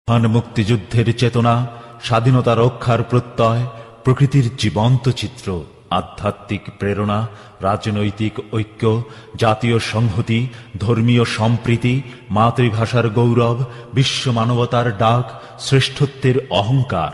মহান মুক্তিযুদ্ধের চেতনা, স্বাধীনতা রক্ষার প্রত্যয়, প্রকৃতির জীবন্ত চিত্র, আধ্যাত্মিক প্রেরণা, রাজনৈতিক ঐক্য, জাতীয় সংহতি, ধর্মীয় সম্প্রীতি, মাতৃভাষার গৌরব, বিশ্ব মানবতার ডাক, শ্রেষ্ঠত্বের অহংকার।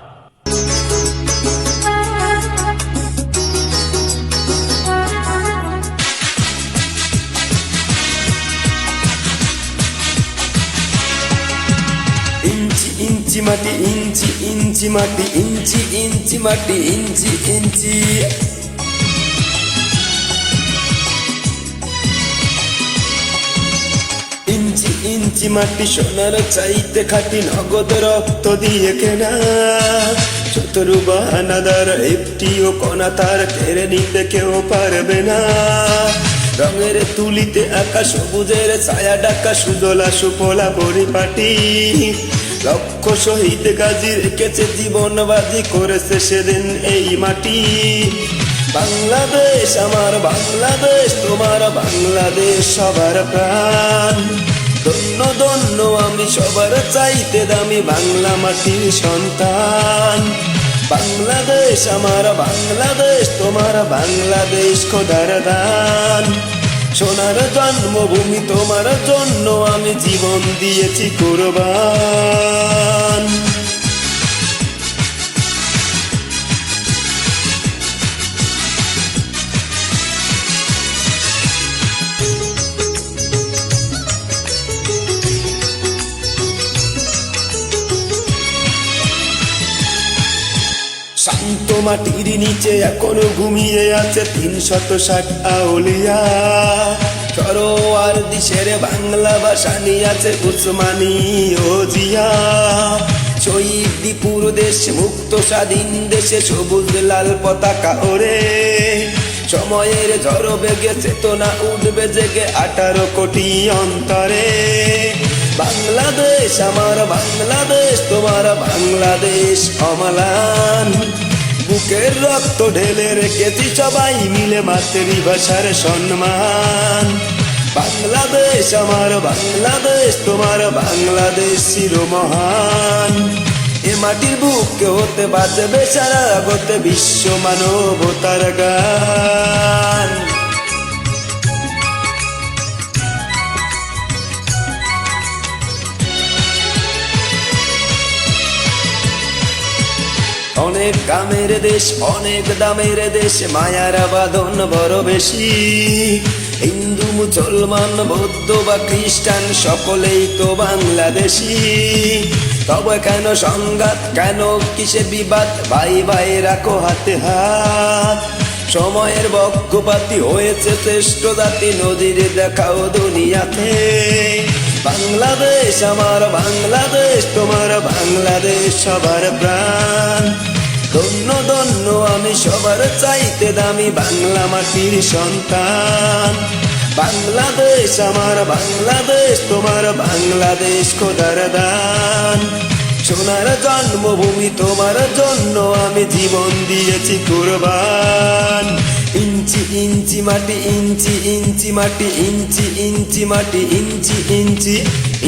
ইঞ্চি মাটি, ইঞ্চি ইঞ্চি মাটি, ইঞ্চি ইঞ্চি মাটি, ইঞ্চি ইঞ্চি। ইঞ্চি ইঞ্চি মাটি সোনার চাইতে খাটি, নগদ রক্ত দিয়ে কেনা। শত্রু বাহানাদার একটিও কণা তার কেড়ে নিতে কেউ পারবে না। রঙের তুলিতে আকাশ, সবুজের ছায়া ডাকা, সুজলা সুফলা পরিপাটি। লক্ষ শহীদ গাজী রেখেছে জীবন বাজি, করেছে সেদিন এই মাটি। বাংলাদেশ আমার বাংলাদেশ, তোমার বাংলাদেশ সবার প্রাণ। ধন্য ধন্য আমি সবার চাইতে দামি বাংলা মাটির সন্তান। বাংলাদেশ আমার বাংলাদেশ, তোমার বাংলাদেশ খোদার দান। সোনার জন্মভূমি, তোমার জন্য আমি জীবন দিয়েছি কুরবান। শান্ত মাটির নিচে এখনো ঘুমিয়ে আছে ৩৬০ আউলিয়া। সরোয়ার দিশের বাংলা ভাষা নিয়ে আছে উসমানী ও জিয়া। শহীদ দীপুর দেশ, মুক্ত স্বাধীন দেশে সবুজ লাল পতাকা ওরে। সময়ের ঝড় বেগে চেতনা উঠবে জেগে ১৮ কোটি অন্তরে। বাংলাদেশ আমার বাংলাদেশ, তোমার বাংলাদেশ অমলান। বুকের রক্ত ঢেলে রেখেছি সবাই মিলে মাতৃভাষার সম্মান। বাংলাদেশ আমার বাংলাদেশ, তোমার বাংলাদেশ চিরমহান। এ মাটির বুকে হতে বাজবে সারা জগতে বিশ্ব মানবতার গান। অনেক কামের দেশ, অনেক দামের দেশ, মায়ার বাঁধন বড় বেশি। হিন্দু মুসলমান বৌদ্ধ বা খ্রিস্টান সকলেই তো বাংলাদেশি। তবে কেন সংঘাত, কেন কিসে বিবাদ, ভাই ভাই রাখো হাতে হাত। সময়ের পক্ষপাতী হয়েছে শ্রেষ্ঠ জাতি, নদীর দেখাও দুনিয়াতে। বাংলাদেশ আমার বাংলাদেশ, তোমার বাংলাদেশ সবার প্রাণ। ধন্য ধন্য আমি সবার চাইতে দামি বাংলা মাটির সন্তান। বাংলাদেশ আমার বাংলাদেশ, তোমার বাংলাদেশ খোদার দান। সোনার জন্মভূমি, তোমার জন্য আমি জীবন দিয়েছি কুরবান। ইঞ্চি ইঞ্চি মাটি, ইঞ্চি ইঞ্চি মাটি, ইঞ্চি ইঞ্চি মাটি, ইঞ্চি ইঞ্চি।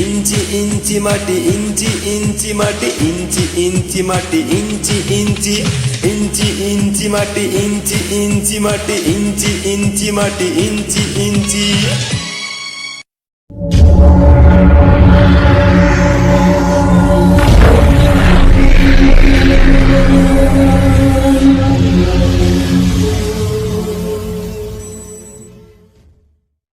ইঞ্চি ইঞ্চি মাটি, ইঞ্চি ইঞ্চি মাটি, ইঞ্চি ইঞ্চি মাটি, ইঞ্চি ইঞ্চি। ইঞ্চি ইঞ্চি মাটি, ইঞ্চি ইঞ্চি মাটি, ইঞ্চি ইঞ্চি মাটি, ইঞ্চি ইঞ্চি।